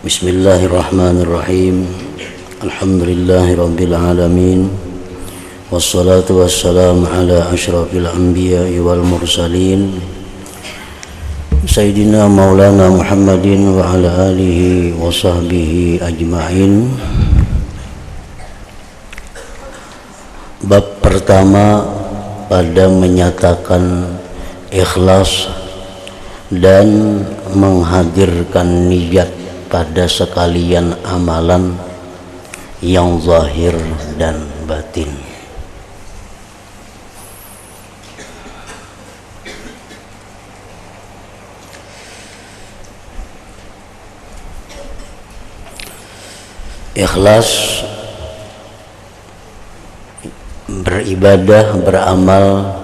Bismillahirrahmanirrahim. Alhamdulillahi rabbil alamin. Wassalatu wassalamu ala asyrafil anbiya'i wal mursalin Sayyidina Maulana Muhammadin wa ala alihi wa sahbihi ajma'in. Bab pertama pada menyatakan ikhlas dan menghadirkan niat pada sekalian amalan yang zahir dan batin. Ikhlas beribadah, beramal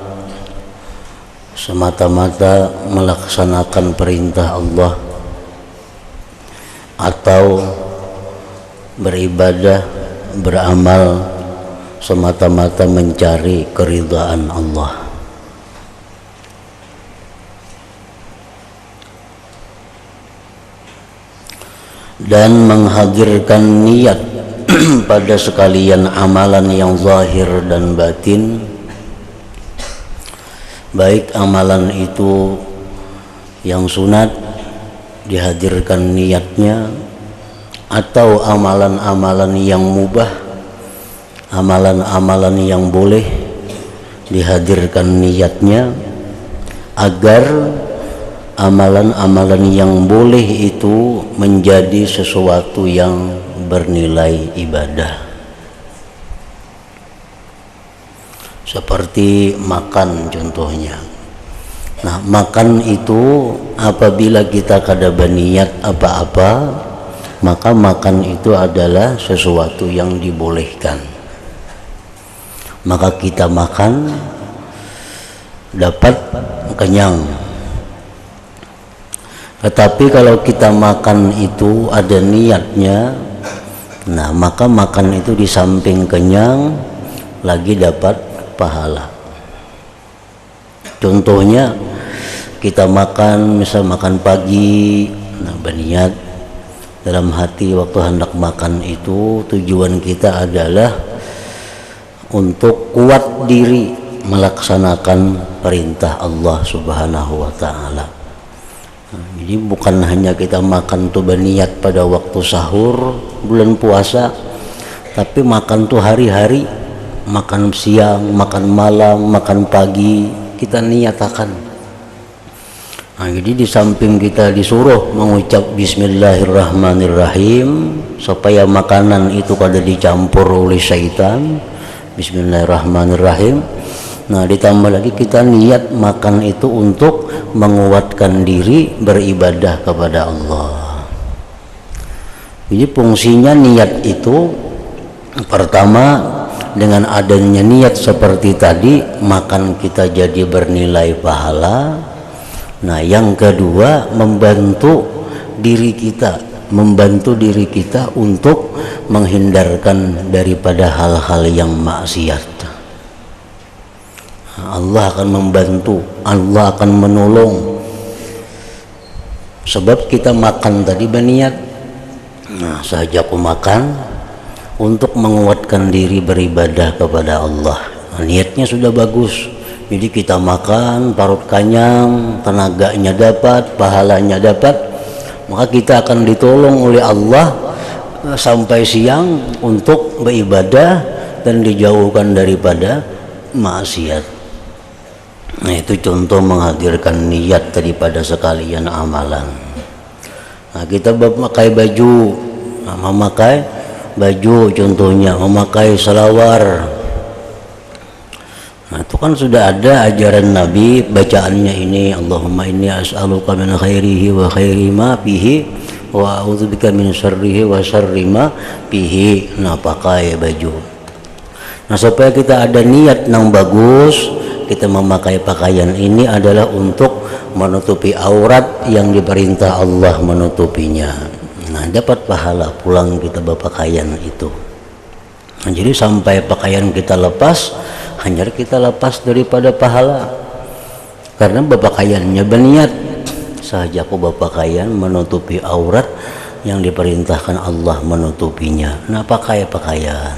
semata-mata melaksanakan perintah Allah, atau beribadah, beramal semata-mata mencari keridhaan Allah. Dan menghadirkan niat pada sekalian amalan yang zahir dan batin, baik amalan itu yang sunat dihadirkan niatnya, atau amalan-amalan yang mubah, amalan-amalan yang boleh dihadirkan niatnya, agar amalan-amalan yang boleh itu menjadi sesuatu yang bernilai ibadah. Seperti makan contohnya. Nah, makan itu apabila kita kada berniat apa-apa, maka makan itu adalah sesuatu yang dibolehkan. Maka kita makan dapat kenyang. Tetapi kalau kita makan itu ada niatnya, nah maka makan itu di samping kenyang lagi dapat pahala. Contohnya kita makan, misal makan pagi, nah berniat dalam hati waktu hendak makan itu tujuan kita adalah untuk kuat diri melaksanakan perintah Allah Subhanahu wa ta'ala. Nah, jadi bukan hanya kita makan tuh berniat pada waktu sahur bulan puasa, tapi makan tuh hari-hari, makan siang, makan malam, makan pagi, kita niatakan. Nah, jadi di samping kita disuruh mengucap Bismillahirrahmanirrahim supaya makanan itu kada dicampur oleh syaitan, Bismillahirrahmanirrahim. Nah, ditambah lagi kita niat makan itu untuk menguatkan diri beribadah kepada Allah. Jadi fungsinya niat itu pertama, dengan adanya niat seperti tadi, makan kita jadi bernilai pahala. Nah, yang kedua, membantu diri kita untuk menghindarkan daripada hal-hal yang maksiat. Allah akan membantu, Allah akan menolong. Sebab kita makan tadi berniat. Nah, saja aku makan untuk menguatkan diri beribadah kepada Allah. Nah, niatnya sudah bagus. Jadi kita makan, perut kenyang, tenaganya dapat, pahalanya dapat, maka kita akan ditolong oleh Allah sampai siang untuk beribadah dan dijauhkan daripada maksiat. Nah, itu contoh menghadirkan niat daripada sekalian amalan. Nah, kita memakai baju, memakai baju contohnya, memakai selawar. Nah, itu kan sudah ada ajaran Nabi, bacaannya ini, Allahumma inni as'aluka min khairihi wa khairi ma fihi wa a'udzubika min syarrihi wa syarri ma fihi. Nah, pakai baju. Nah, supaya kita ada niat yang bagus, kita memakai pakaian ini adalah untuk menutupi aurat yang diperintah Allah menutupinya. Nah, dapat pahala pulang kita berpakaian itu. Nah, jadi sampai pakaian kita lepas, hanya kita lepas daripada pahala. Karena berpakaiannya berniat, saja aku berpakaian menutupi aurat yang diperintahkan Allah menutupinya. Nah, pakaian.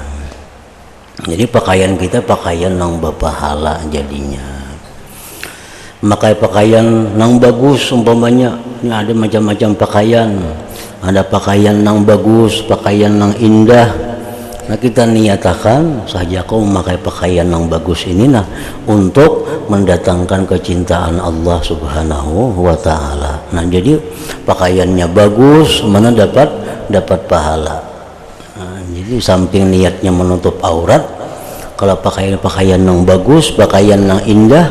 Jadi pakaian kita pakaian nang berpahala jadinya. Makai pakaian nang bagus umpamanya. Ini ada macam-macam pakaian. Ada pakaian nang bagus, pakaian nang indah. Nah, kita niatakan saja kau memakai pakaian yang bagus ini nah untuk mendatangkan kecintaan Allah Subhanahu wa taala. Nah, jadi pakaiannya bagus, mana dapat pahala. Nah, jadi samping niatnya menutup aurat, kalau pakaian yang bagus, pakaian yang indah,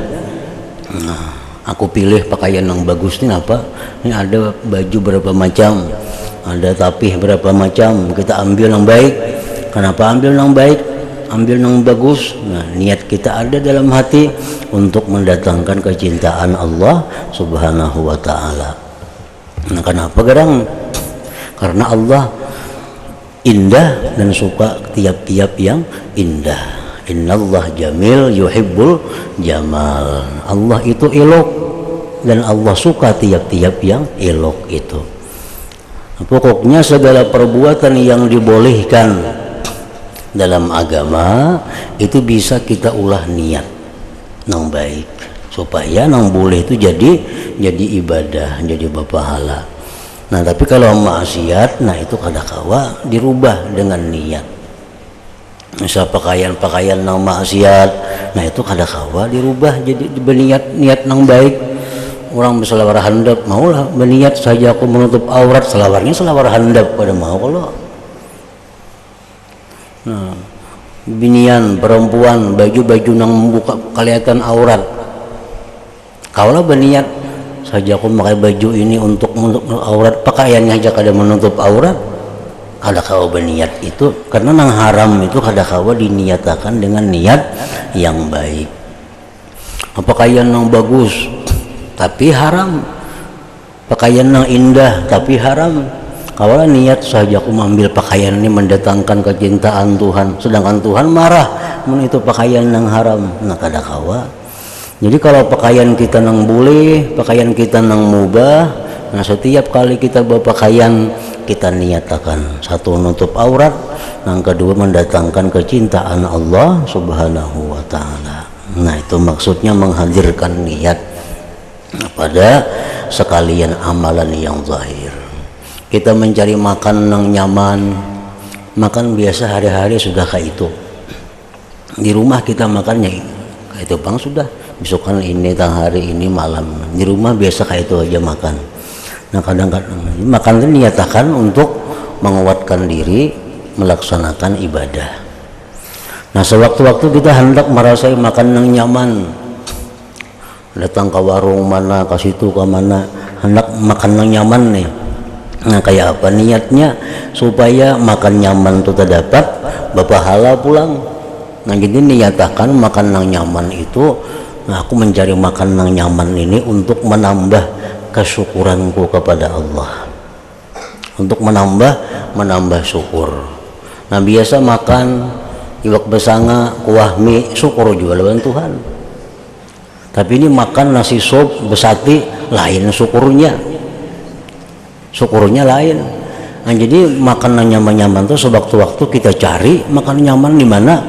nah, aku pilih pakaian yang bagus ini apa? Ini ada baju berapa macam, ada tapih berapa macam, kita ambil yang baik. Kenapa ambil yang baik, ambil yang bagus? Nah, niat kita ada dalam hati untuk mendatangkan kecintaan Allah Subhanahu wa taala. Nah, kenapa gerang? Karena Allah indah dan suka tiap-tiap yang indah. Innallah jamil yuhibbul jamal. Allah itu elok dan Allah suka tiap-tiap yang elok itu. Pokoknya segala perbuatan yang dibolehkan dalam agama itu bisa kita ulah niat nang baik supaya nang boleh itu jadi ibadah, jadi berpahala. Nah, tapi kalau maksiat, nah itu kadakawa dirubah dengan niat. Misal pakaian nang maksiat, nah itu kadakawa dirubah jadi niat nang baik. Orang berselawar handap, maulah berniat saja aku menutup aurat, selawarnya selawar handap pada mau kalau. Nah, binian perempuan baju nang membuka kelihatan aurat, kaulah berniat saja aku pakai baju ini untuk menutup aurat, pakaiannya aja kada menutup aurat, kada kau berniat itu karena nang haram itu kada kau diniatakan dengan niat yang baik. Pakaian nang bagus tapi haram, pakaian nang indah tapi haram. Kalau niat saja aku mengambil pakaian ini mendatangkan kecintaan Tuhan, sedangkan Tuhan marah itu pakaian yang haram. Nah, kada kawa. Jadi kalau pakaian kita nang boleh, pakaian kita nang mubah, nah setiap kali kita berpakaian kita niatakan satu menutup aurat, yang kedua mendatangkan kecintaan Allah Subhanahu wa taala. Nah, itu maksudnya menghadirkan niat pada sekalian amalan yang zahir. Kita mencari makan yang nyaman, makan biasa hari-hari sudah kayak itu. Di rumah kita makannya kayak itu bang sudah, besokan ini tang hari ini malam. Di rumah biasa kayak itu aja makan. Nah, kadang-kadang makan itu niatakan untuk menguatkan diri melaksanakan ibadah. Nah, sewaktu-waktu kita hendak merasai makan yang nyaman, datang ke warung mana, ke situ ke mana, hendak makan yang nyaman nih. Nah, kayak apa niatnya supaya makan nyaman itu terdapat berpahala pulang. Nah, jadi niatakan makan yang nyaman itu, nah aku mencari makan yang nyaman ini untuk menambah kesyukuranku kepada Allah, untuk menambah syukur. Nah, biasa makan iwak besanga kuah mie, syukur juga lawan Tuhan. Tapi ini makan nasi sop besati, lain syukurnya lain. Nah, jadi makan nyaman-nyaman tuh sewaktu-waktu kita cari makan nyaman di mana,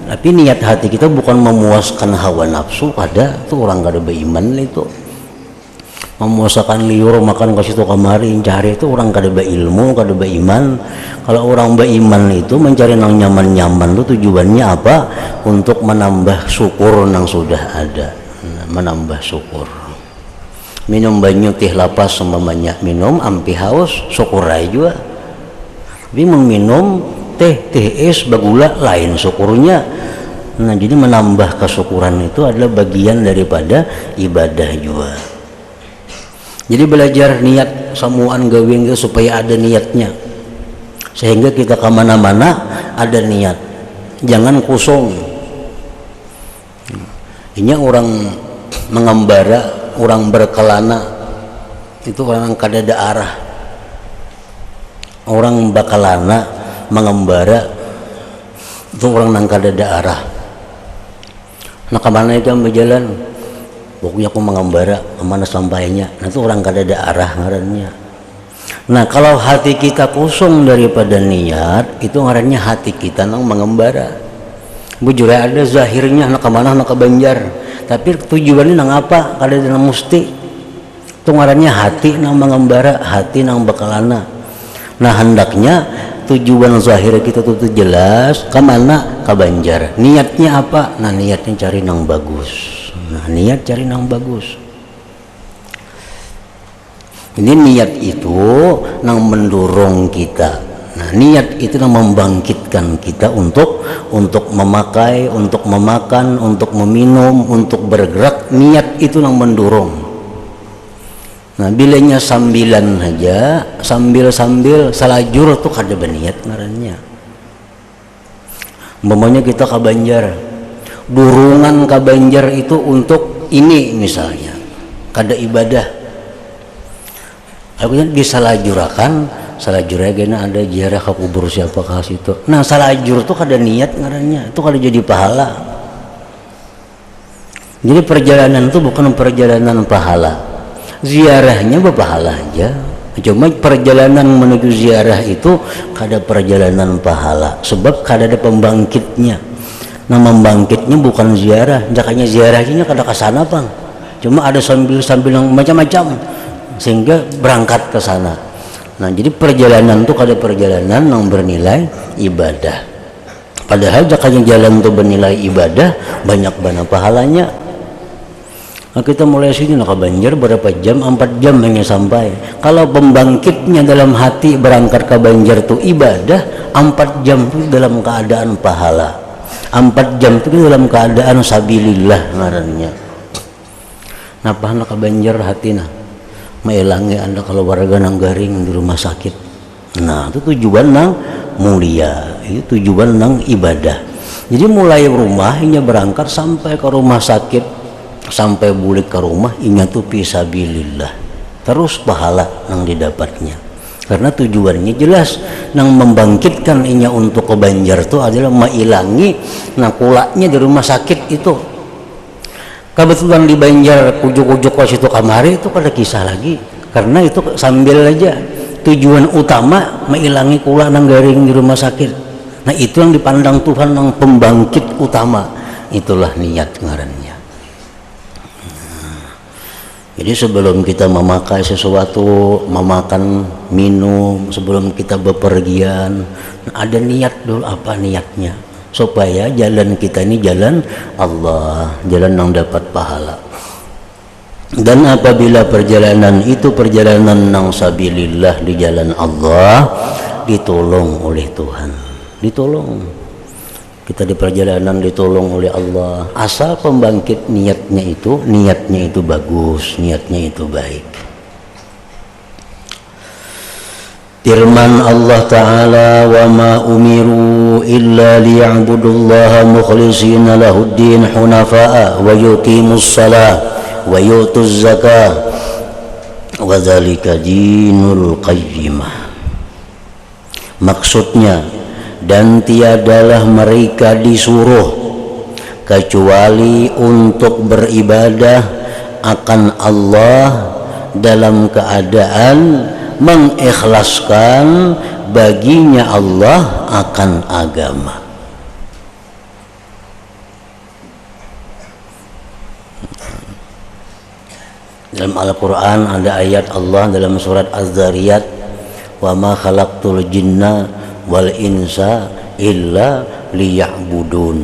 tapi niat hati kita bukan memuaskan hawa nafsu, kada tuh orang kada beriman itu. Memuaskan liur makan ke situ kemari cari itu orang kada berilmu, kada beriman. Kalau orang beriman itu mencari nang nyaman-nyaman itu tujuannya apa? Untuk menambah syukur nang sudah ada, menambah syukur. Minum banyu teh lapas seumpamanya minum ampi haus syukur aja juga. Tapi meminum teh es bagula lain syukurnya. Nah, jadi menambah kesyukuran itu adalah bagian daripada ibadah juga. Jadi belajar niat samuan gawing supaya ada niatnya, sehingga kita kemana-mana ada niat, jangan kosong. Ini orang mengembara, orang berkelana itu orang kada ada arah. Orang bakalana mengembara itu orang nang kada ada arah. Nah, kemana itu berjalan? Pokoknya aku mengembara kemana sampainya. Nah, itu orang kada ada arah ngarannya. Nah kalau hati kita kosong daripada niat, itu ngarannya hati kita nang mengembara. Bujur ada zahirnya nak kemana nak ke Banjar, tapi tujuannya nang apa? Kada nang musti. Itu ngarannya hati nang mengembara, hati nang bakalana. Nah hendaknya tujuan zahir kita tuh jelas kemana? Ke Banjar. Niatnya apa? Nah niatnya cari nang bagus. Nah niat cari nang bagus. Ini niat itu yang mendorong kita. Nah, niat itu yang membangkitkan kita untuk memakai, untuk memakan, untuk meminum, untuk bergerak. Niat itu yang mendorong. Nah, bilanya sambilan aja, sambil salajur tuh kada berniat ngarannya. Umpamanya kita ke Banjar, dorongan ke Banjar itu untuk ini misalnya, kada ibadah. Aku disalajurakan, salajurnya ada ziarah ke kubur siapa ke situ. Nah salajur tuh kada niat ngarannya, itu kada jadi pahala. Jadi perjalanan itu bukan perjalanan pahala, ziarahnya berpahala aja. Cuma perjalanan menuju ziarah itu kada perjalanan pahala, sebab kada ada pembangkitnya. Nah membangkitnya bukan ziarah, jakanya ziarahnya kada kesana bang. Cuma ada sambil yang macam-macam, sehingga berangkat ke sana. Nah jadi perjalanan itu kada perjalanan yang bernilai ibadah. Padahal jakanya jalan itu bernilai ibadah, banyak banget pahalanya. Nah, kita mulai sini nak ke Banjar berapa jam? 4 jam hanya sampai. Kalau pembangkitnya dalam hati berangkat ke Banjar itu ibadah, 4 jam itu dalam keadaan pahala, 4 jam itu dalam keadaan sabilillah ngarannya. Napa nak ke Banjar hatina mailangi anda kalau warga nang garing di rumah sakit. Nah itu tujuan nang mulia, itu tujuan nang ibadah. Jadi mulai rumah hingga berangkat sampai ke rumah sakit, sampai balik ke rumah ingat tuh fisabilillah, terus pahala nang didapatnya. Karena tujuannya jelas, nang membangkitkan inya untuk ke Banjar itu adalah mailangi nah kulaknya di rumah sakit itu. Kebetulan di Banjar ujuk-ujuk ke situ kamari itu pada kisah lagi, karena itu sambil aja tujuan utama menghilangi kula nang garing di rumah sakit. Nah itu yang dipandang Tuhan yang pembangkit utama, itulah niat ngarannya. Jadi sebelum kita memakai sesuatu, memakan, minum, sebelum kita bepergian, ada niat dulu. Apa niatnya? Supaya jalan kita ini jalan Allah, jalan yang dapat pahala. Dan apabila perjalanan itu perjalanan nang sabilillah di jalan Allah, ditolong oleh Tuhan, ditolong. Kita di perjalanan ditolong oleh Allah, asal pembangkit niatnya itu bagus, niatnya itu baik. Firman Allah Ta'ala, wa ma umiru illa liya'budullaha mukhlishina lahuddin hunafa'a wa yuqimus salah wa yu'tuz zakah wa dzalika dinul qayyimah. Maksudnya, dan tiadalah mereka disuruh kecuali untuk beribadah akan Allah dalam keadaan mengikhlaskan baginya Allah akan agama. Dalam Al-Quran ada ayat Allah dalam surat Az-Zariyat, wa ma khalaqtul jinna wal insa illa liya'budun.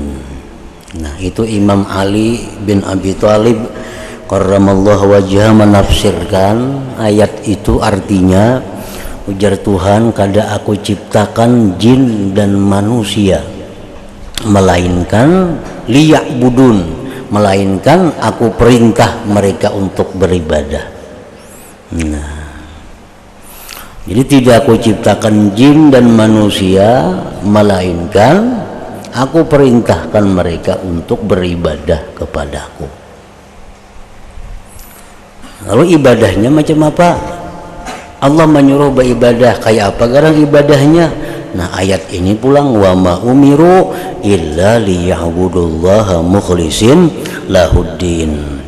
Nah itu Imam Ali bin Abi Thalib karramallahu wajhah menafsirkan ayat itu, artinya ujar Tuhan, kada aku ciptakan jin dan manusia melainkan liya'budun, melainkan aku perintah mereka untuk beribadah. Nah jadi tidak aku ciptakan jin dan manusia melainkan aku perintahkan mereka untuk beribadah kepadaku. Lalu ibadahnya macam apa? Allah menyuruh beribadah kayak apa garang ibadahnya? Nah ayat ini pulang, wa ma umiru illa liya'budullaha mukhlisin lahuddin.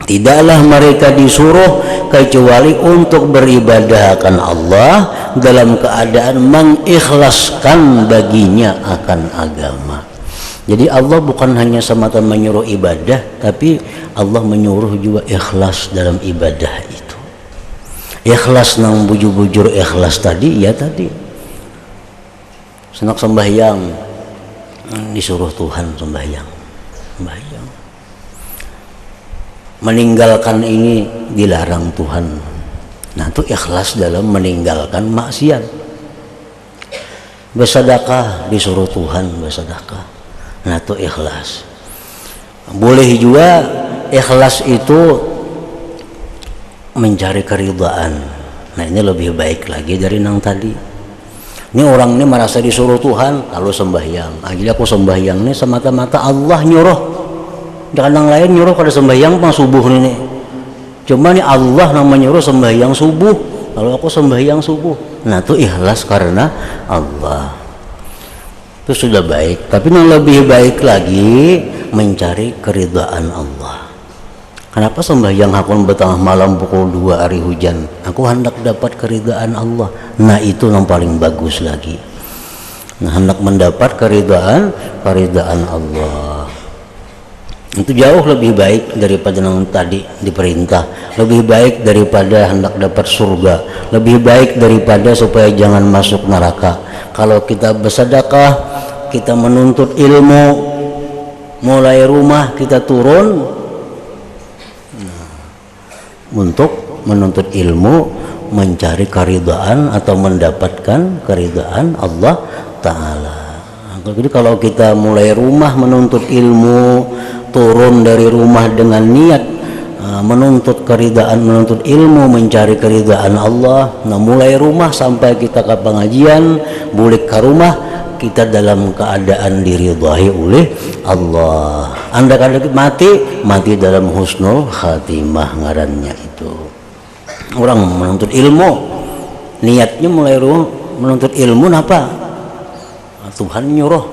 Tidaklah mereka disuruh kecuali untuk beribadah akan Allah dalam keadaan mengikhlaskan baginya akan agama. Jadi Allah bukan hanya semata menyuruh ibadah, tapi Allah menyuruh juga ikhlas dalam ibadah itu. Ikhlas nang bujur-bujur ikhlas tadi, ya tadi senak sembahyang disuruh Tuhan sembahyang. Meninggalkan ini dilarang Tuhan. Nah, itu ikhlas dalam meninggalkan maksiat. Bersedekah disuruh Tuhan bersedekah. Nah, itu ikhlas. Boleh juga ikhlas itu mencari keridhaan. Nah, ini lebih baik lagi dari yang tadi. Ini orang ini merasa disuruh Tuhan kalau sembahyang. Jadi aku sembahyang ini semata-mata Allah nyuruh. Jangan yang lain nyuruh pada sembahyang pas subuh ini. Cuma nih Allah namanya nyuruh sembahyang subuh. Kalau aku sembahyang subuh, nah itu ikhlas karena Allah. Itu sudah baik. Tapi yang lebih baik lagi mencari keridhaan Allah. Kenapa sembahyang aku bertengah malam pukul 2 hari hujan? Aku hendak dapat keridhaan Allah. Nah itu yang paling bagus lagi. Nah, hendak mendapat keridhaan Allah. Itu jauh lebih baik daripada yang tadi diperintah, lebih baik daripada hendak dapat surga, lebih baik daripada supaya jangan masuk neraka. Kalau kita bersedekah, kita menuntut ilmu, mulai rumah kita turun untuk menuntut ilmu, mencari keridhaan atau mendapatkan keridhaan Allah Ta'ala. Jadi kalau kita mulai rumah menuntut ilmu, turun dari rumah dengan niat menuntut keridhaan, menuntut ilmu, mencari keridhaan Allah. Nah, mulai rumah sampai kita ke pengajian, balik ke rumah, kita dalam keadaan diridhai oleh Allah. Anda kada mati dalam husnul khatimah ngarannya itu. Orang menuntut ilmu, niatnya mulai rumah menuntut ilmu apa? Tuhan nyuruh,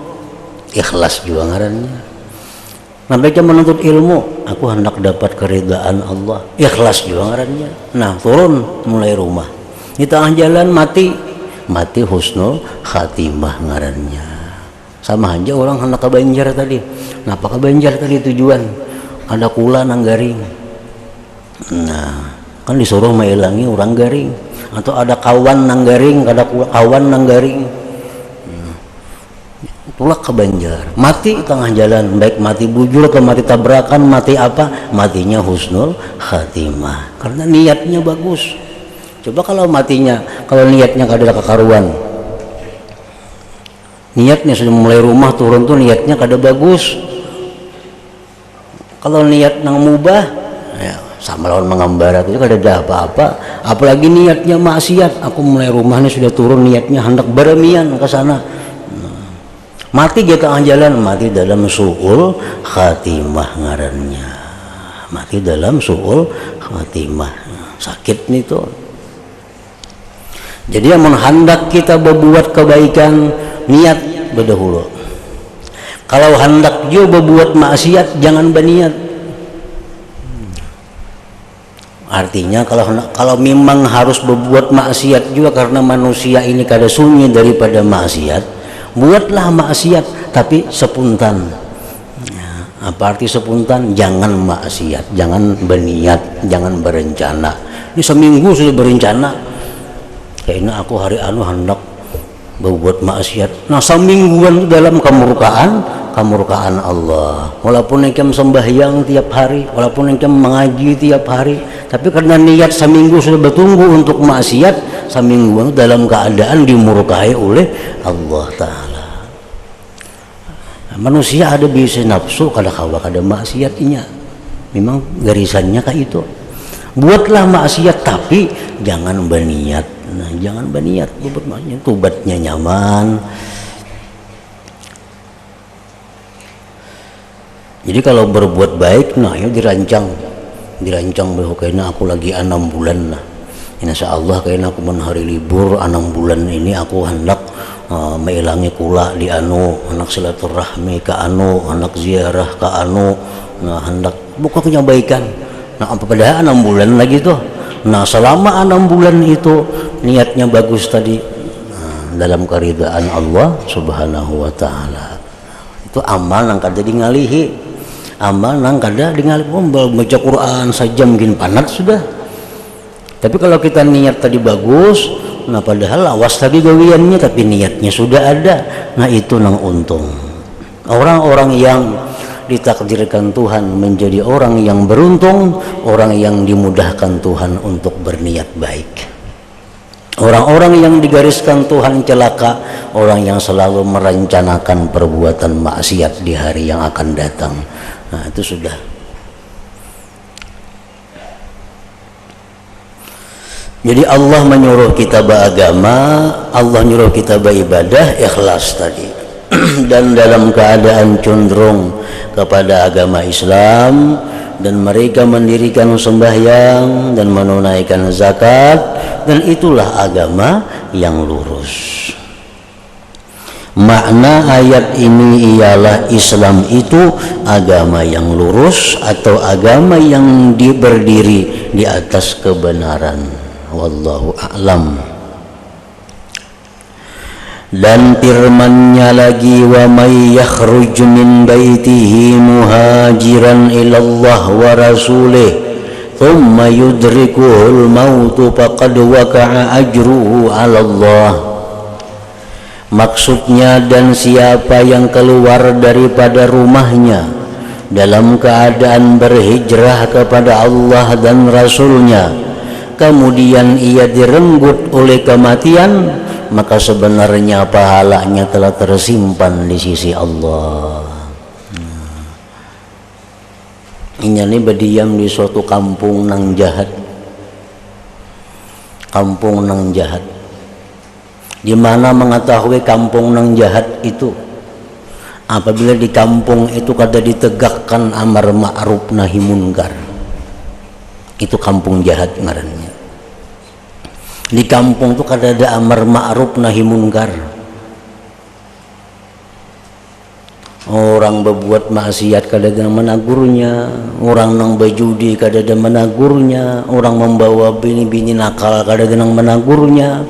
ikhlas juga ngarannya. Mereka menuntut ilmu, aku hendak dapat keridhaan Allah, ikhlas juga ngarannya. Nah, turun mulai rumah, di tengah jalan mati husnul khatimah ngarannya. Sama aja orang hendak ke Banjar tadi. Nah, apa ke Banjar tadi tujuan? Ada kula nang garing. Nah, kan disuruh mailangi orang garing. Atau ada kawan nang garing, ada kawan nang garing. Tulak ke Banjar, mati tengah jalan, baik mati bujur atau mati tabrakan, mati apa, matinya husnul khatimah karena niatnya bagus. Coba kalau niatnya kada kekaruan, niatnya sudah mulai rumah turun tuh niatnya kada bagus. Kalau niat nang mubah, ya sama lawan mengambara itu kada ada apa-apa. Apalagi niatnya maksiat, aku mulai rumah ini sudah turun niatnya hendak beremian ke sana. Mati di tengah jalan, mati dalam su'ul khatimah ngarannya. Mati dalam su'ul khatimah. Sakit nih tuh. Jadi yang hendak kita berbuat kebaikan, niat berdahulu. Kalau hendak juga berbuat maksiat, jangan berniat. Artinya kalau memang harus berbuat maksiat juga karena manusia ini kada sunyi daripada maksiat, buatlah maksiat tapi sepuntan. Ya, apa arti sepuntan? Jangan maksiat, jangan berniat, jangan berencana. Ini seminggu sudah berencana, kayaknya aku hari anu hendak berbuat maksiat. Nah, semingguan dalam kemurkaan Allah. Walaupun engkau sembahyang tiap hari, walaupun engkau mengaji tiap hari, tapi karena niat seminggu sudah bertunggu untuk maksiat, semingguan dalam keadaan dimurkai oleh Allah Ta'ala. Manusia ada bisa nafsu kada maksiatnya, memang garisannya kayak itu. Buatlah maksiat tapi jangan berniat. Nah, jangan berniat berbuat maksiat, tobatnya nyaman. Jadi kalau berbuat baik, nah ya dirancang bahwa kayaknya aku lagi 6 bulan lah. Insya Allah kayaknya aku hari libur 6 bulan ini aku hendak mailangi kula di anu, hendak silaturahmi ke anu, hendak ziarah ke anu, nah hendak buka kebaikan. Nah, padahal 6 bulan lagi tuh. Nah, selama 6 bulan itu niatnya bagus tadi, nah, dalam keridaan Allah Subhanahu wa taala. Itu amal nang kada ngalihi. Amal nang kada ngalihi. Baca Quran sajam gini panat sudah. Tapi kalau kita niat tadi bagus, nah padahal awas lagi gawiannya tapi niatnya sudah ada. Nah, itu nang untung. Orang-orang yang ditakdirkan Tuhan menjadi orang yang beruntung, orang yang dimudahkan Tuhan untuk berniat baik. Orang-orang yang digariskan Tuhan celaka, orang yang selalu merencanakan perbuatan maksiat di hari yang akan datang. Nah, itu sudah. Jadi Allah menyuruh kita beragama, Allah nyuruh kita beribadah ikhlas tadi. Dan dalam keadaan cenderung kepada agama Islam, dan mereka mendirikan sembahyang dan menunaikan zakat, dan itulah agama yang lurus. Makna ayat ini ialah Islam itu agama yang lurus atau agama yang berdiri di atas kebenaran. Wallahu a'lam. Dan firman-Nya lagi, wa may yakhruj min baitihi muhajiran ila Allah wa rasulih thumma yudrikuhul mautu faqad waqa'a ajruhu 'ala Allah. Maksudnya, dan siapa yang keluar daripada rumahnya dalam keadaan berhijrah kepada Allah dan Rasulnya, kemudian ia direnggut oleh kematian, maka sebenarnya pahalanya telah tersimpan di sisi Allah. Ini berdiam di suatu kampung nang jahat, kampung nang jahat. Di mana mengetahui kampung nang jahat itu? Apabila di kampung itu kada ditegakkan amar ma'ruf nahi munkar, itu kampung jahat ngarannya. Di kampung itu kada ada amar ma'ruf nahi munkar. Orang berbuat maksiat kada ada menagurnya, orang nang berjudi kada ada menagurnya, orang membawa bini-bini nakal kada ada menagurnya,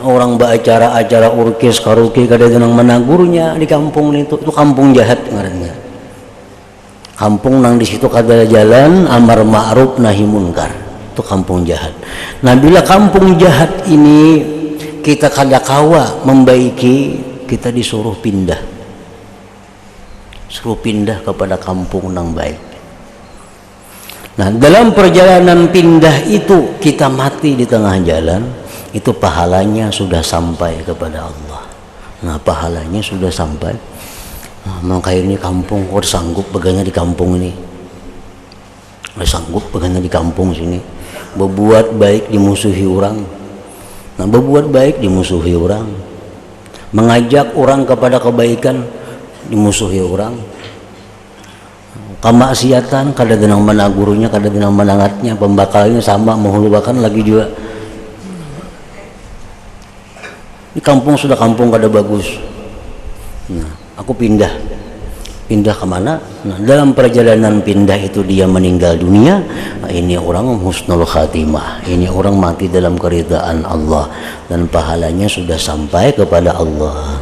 orang beracara-acara orkes karaoke kada ada menagurnya. Di kampung itu kampung jahat ngarannya. Kampung nang di situ kada ada jalan amar ma'ruf nahi munkar. Itu kampung jahat. Nah, bila kampung jahat ini kita kada kawa membaiki, kita disuruh pindah, suruh pindah kepada kampung nang baik. Nah, dalam perjalanan pindah itu kita mati di tengah jalan, itu pahalanya sudah sampai kepada Allah. Nah, pahalanya sudah sampai. Nah, maka ini kampung kau sanggup baganya di kampung ini, sanggup baganya di kampung sini. Berbuat baik dimusuhi orang. Nah, berbuat baik dimusuhi orang, mengajak orang kepada kebaikan dimusuhi orang, kemaksiatan kada denang menagurunya, kada denang menangatnya, pembakalnya sama menghulubakan lagi juga. Di kampung sudah kampung kada bagus. Nah, aku pindah kemana? Nah, dalam perjalanan pindah itu dia meninggal dunia. Nah, ini orang husnul khatimah, ini orang mati dalam keridaan Allah dan pahalanya sudah sampai kepada Allah.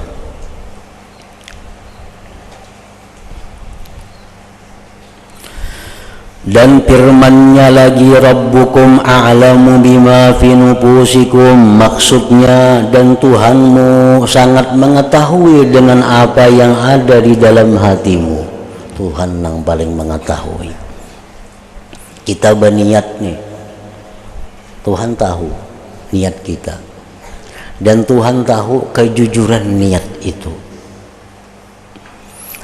Dan firman-Nya lagi, Rabbukum a'lamu bima fi nufusikum. Maksudnya, dan Tuhanmu sangat mengetahui dengan apa yang ada di dalam hatimu. Tuhan yang paling mengetahui. Kita berniat nih, Tuhan tahu niat kita, dan Tuhan tahu kejujuran niat itu.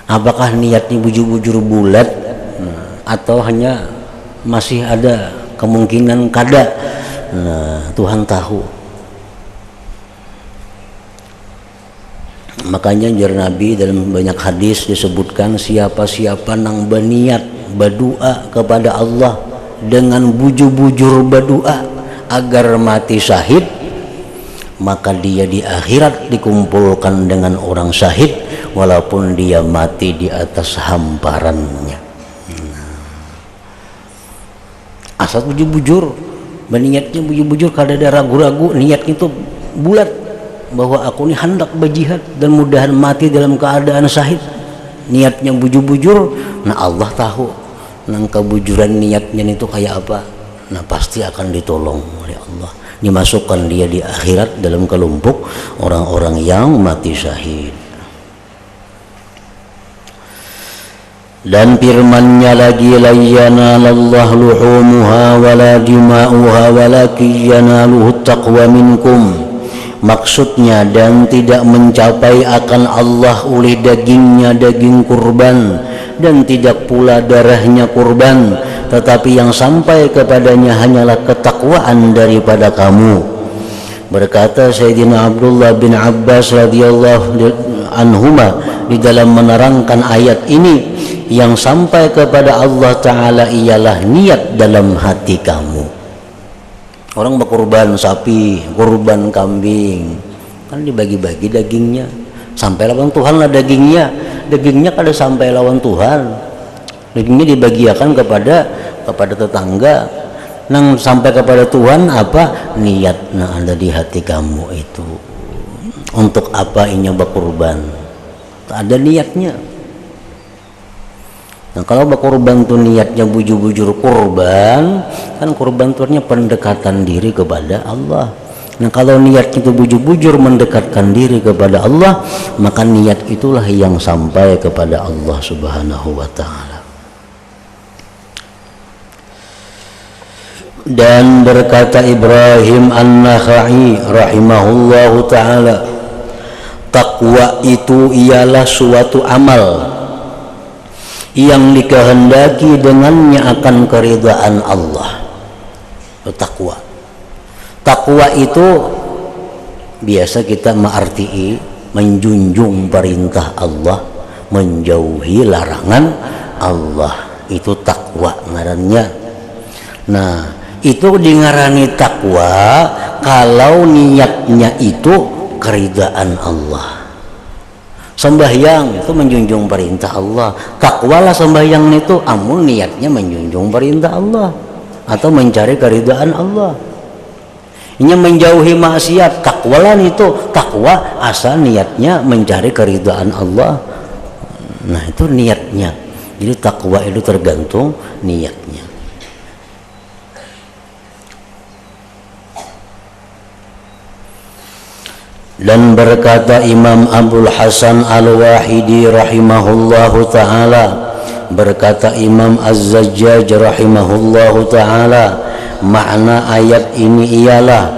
Apakah niatnya bujur-bujur bulat, atau hanya masih ada kemungkinan kada? Nah, Tuhan tahu. Makanya jar Nabi dalam banyak hadis disebutkan, siapa-siapa nang berniat berdoa kepada Allah dengan bujur-bujur berdoa agar mati syahid, maka dia di akhirat dikumpulkan dengan orang syahid walaupun dia mati di atas hamparannya. asal bujur-bujur, berniatnya bujur-bujur, kada ada ragu-ragu, niatnya itu bulat bahwa aku ini hendak berjihad dan mudahan mati dalam keadaan syahid. Niatnya bujur-bujur, nah Allah tahu nang kebujuran niatnya itu kayak apa. Nah pasti akan ditolong oleh Allah, dimasukkan dia di akhirat dalam kelompok orang-orang yang mati syahid. Dan firman-Nya lagi, la yanalallahu luhumuha wala dima'uha walakin yanaluhu taqwa minkum. Maksudnya, dan tidak mencapai akan Allah oleh dagingnya daging kurban, dan tidak pula darahnya kurban, tetapi yang sampai kepadanya hanyalah ketakwaan daripada kamu. Berkata Sayyidina Abdullah bin Abbas radhiyallahu anhuma di dalam menerangkan ayat ini, yang sampai kepada Allah Ta'ala ialah niat dalam hati kamu. Orang berkurban sapi, kurban kambing, kan dibagi-bagi dagingnya. Sampai lawan Tuhan lah dagingnya. Dagingnya kada sampai lawan Tuhan. Dagingnya dibagiakan kepada tetangga. Nang sampai kepada Tuhan apa? Niat nah ada di hati kamu itu. Untuk apa ini berkurban? Ada niatnya. Nah kalau berkurban tuh niatnya bujur-bujur kurban, kan kurban itu artinya pendekatan diri kepada Allah. Nah kalau niatnya itu bujur-bujur mendekatkan diri kepada Allah, maka niat itulah yang sampai kepada Allah Subhanahu wa Ta'ala. Dan berkata Ibrahim An-Nakhai rahimahullahu ta'ala, takwa itu ialah suatu amal yang dikehendaki dengannya akan keridhaan Allah. Takwa. Takwa itu biasa kita mengarti menjunjung perintah Allah, menjauhi larangan Allah. Itu takwa ngarannya. Nah, itu dingarani takwa kalau niatnya itu keridhaan Allah. Sembahyang itu menjunjung perintah Allah. Takwalah sembahyang itu amun niatnya menjunjung perintah Allah atau mencari keridhaan Allah. Ini menjauhi maksiat, takwalah itu takwa asal niatnya mencari keridhaan Allah. Nah itu niatnya. Jadi takwa itu tergantung niatnya. Dan berkata Imam Abdul Hasan Al-Wahidi rahimahullahu ta'ala, berkata Imam Az-Zajjaj rahimahullahu ta'ala, makna ayat ini ialah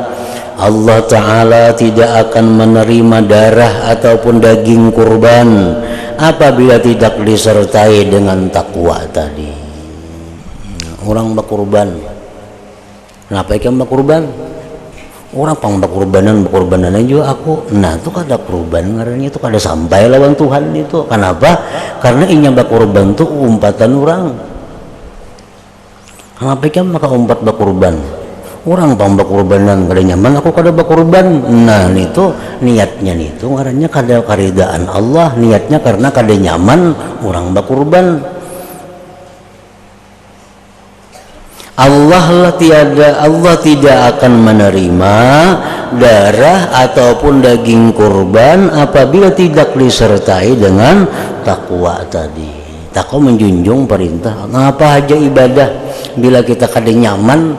Allah Ta'ala tidak akan menerima darah ataupun daging kurban apabila tidak disertai dengan takwa tadi. Orang berkurban, kenapa ikan berkurban? Orang pang berkurbanan juga aku. Nah itu kada kurban ngarannya itu kada sampai lawan Tuhan itu. Kenapa? Karena inya berkurban itu umpatan orang. Kenapa kan maka umpat berkurban? Orang pang berkurbanan kada nyaman, aku kada berkurban. Nah itu niatnya itu ngarannya kada karidaan Allah, niatnya karena kada nyaman orang berkurban. Allah tidak akan menerima darah ataupun daging kurban apabila tidak disertai dengan takwa tadi. Takwa menjunjung perintah. Ngapa aja ibadah bila kita kada nyaman,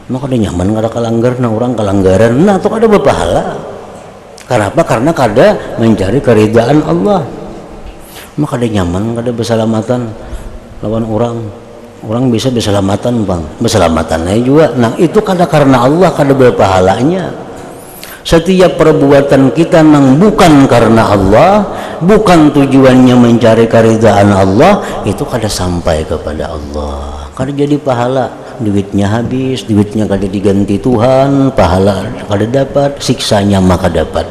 maka kada nyaman kada kalanggar, nah orang kalanggaran, nah itu kada berpahala. Kenapa? Karena kada mencari keridaan Allah. Maka kada nyaman, kada bersalamatan lawan orang. Orang bisa berselamatan bang, berselamatannya juga. Nah itu karena Allah, kada berpahalanya. Setiap perbuatan kita nang bukan karena Allah, bukan tujuannya mencari keridhaan Allah, itu kada sampai kepada Allah, kada jadi pahala. Duitnya habis, duitnya kada diganti Tuhan, pahala kada dapat, siksanya maka dapat.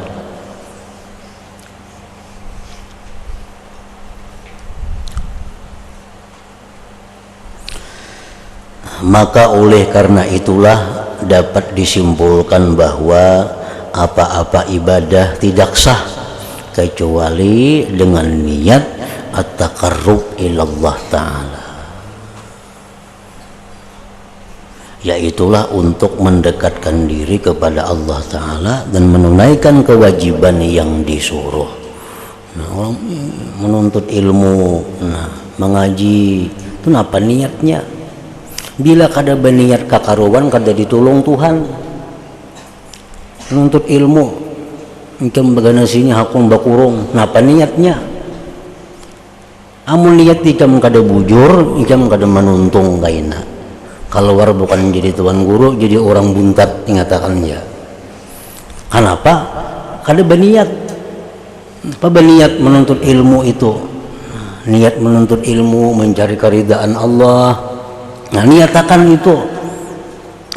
Maka oleh karena itulah dapat disimpulkan bahwa apa-apa ibadah tidak sah kecuali dengan niat at-taqarrub ilallah ta'ala. yaitulah untuk mendekatkan diri kepada Allah Ta'ala dan menunaikan kewajiban yang disuruh. Nah, orang menuntut ilmu, mengaji itu apa niatnya? Bila kada berniat kakaruan kada ditolong Tuhan. Menuntut ilmu ikam bagana sini hakun bakurung, apa niatnya? Amun niat ikam kada bujur, ikam kada menuntung kaina. Keluar bukan jadi tuan guru, jadi orang buntat ingatakannya. Kenapa? Kada berniat. Apa berniat menuntut ilmu itu? Niat menuntut ilmu mencari keridaan Allah. Nah, niatakan itu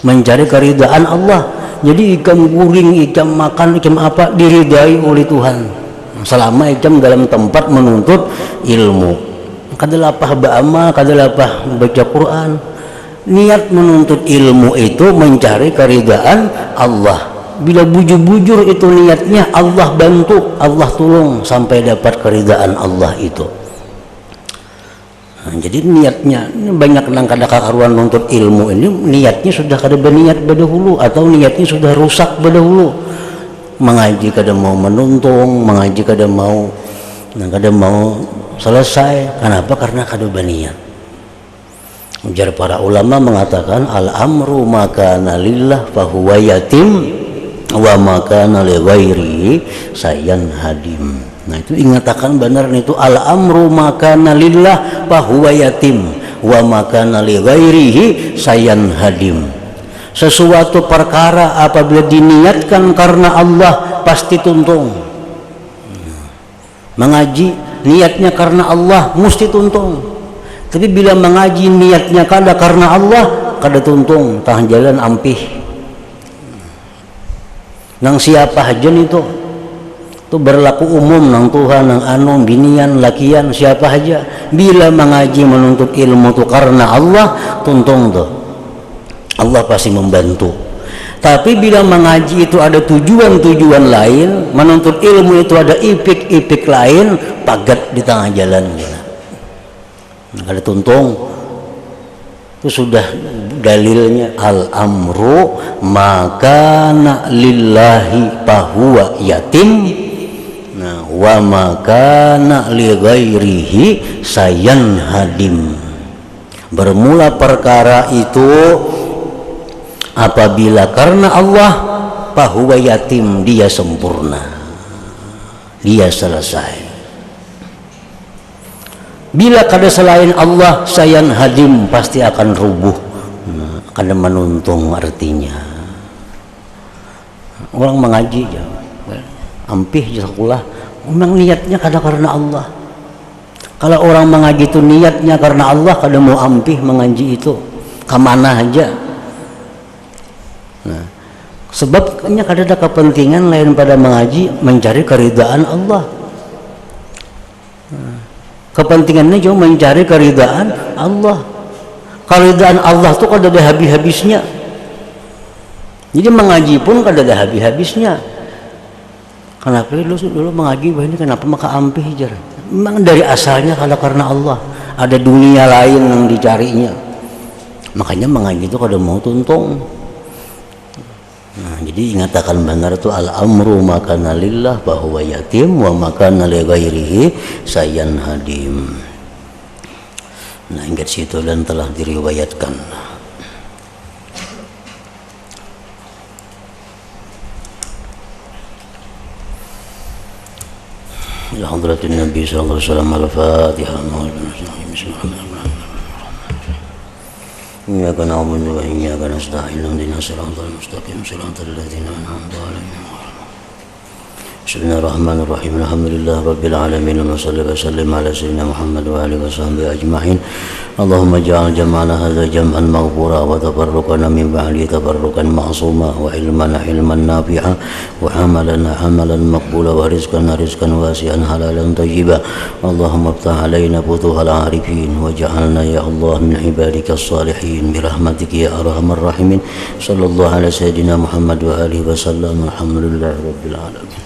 mencari keridaan Allah. Jadi ikam guring, ikam makan, ikam apa diridai oleh Tuhan. Selama ikam dalam tempat menuntut ilmu. Kada lapah ba'amal, kada lapah baca Quran. Niat menuntut ilmu itu mencari keridaan Allah. Bila bujur-bujur itu niatnya, Allah bantu, Allah tolong sampai dapat keridaan Allah itu. Nah, jadi niatnya banyak nang kada karuan menuntut ilmu ini niatnya sudah kada berniat berdahulu atau niatnya sudah rusak berdahulu. Mengaji kada mau menuntung, mengaji kada mau selesai. Kenapa? Karena kada berniat. Ujar para ulama mengatakan al-amru makana lillah fahuwa yatim wa makana li ghairihi sayan hadim. Nah, itu ingatakan benar itu al-amru makana lillah fahuwa yatim wa makana li ghairihi sayan hadim. Sesuatu perkara apabila diniatkan karena Allah pasti tuntung. Mengaji niatnya karena Allah mesti tuntung. Tapi bila mengaji niatnya kada karena Allah, kada tuntung, tahan jalan ampih. Nang siapa aja itu berlaku umum nang Tuhan, nang anu, binian, lakian, siapa aja. Bila mengaji menuntut ilmu itu karena Allah, tuntung tuh. Allah pasti membantu. Tapi bila mengaji itu ada tujuan-tujuan lain, menuntut ilmu itu ada ipik-ipik lain, pagat di tengah jalan. Ada tuntung itu sudah dalilnya al-amru makana lillahi fahuwa yatim wa makana li ghairihi sayan hadim. Bermula perkara itu apabila karena Allah fahuwa yatim, dia sempurna, dia selesai. Bila kada selain Allah sayan hadim, pasti akan rubuh. Kada menuntung artinya. Orang mengaji ya, ampih sekolah, memang niatnya kada karena Allah. Kalau orang mengaji itu niatnya karena Allah, kada mau ampih mengaji itu kemana aja. Nah, sebabnya kada ada kepentingan lain pada mengaji mencari keridaan Allah. Kepentingannya cuma mencari keridaan Allah. Keridaan Allah itu kada ada habis-habisnya. Jadi mengaji pun kada ada habis-habisnya. Kenapa dulu mengaji ini kenapa maka ampih jar? Memang dari asalnya kada karena Allah. Ada dunia lain yang dicarinya. Makanya mengaji itu kada mau tuntung. Nah, jadi ingatakan benar itu al-amru makana lillah fahuwa yatim wa makana li ghairihi sayan hadim. Nah, ingat situ dan telah diriwayatkan. Alhamdulillah Nabi sallallahu alaihi wasallam al-Fatihah. إياك نعبد وإياك نستعين اهدنا الصراط المستقيم صراط الذين أنعمت عليهم بسم الله الرحمن الرحيم الحمد لله رب العالمين وصلى وسلم على سيدنا محمد وآله وصحبه أجمعين اللهم اجعل جمعنا هذا جمعا مغفورا وتفرقنا من بعده تفرقا معصوما وعلما نافعا وعملا مقبولا ورزقنا رزقا واسعا حلالا طيبا اللهم افتح علينا فتوح العارفين واجعلنا يا الله من عبادك الصالحين برحمتك يا أرحم الراحمين صلى الله على سيدنا محمد وآله وسلم الحمد لله رب العالمين.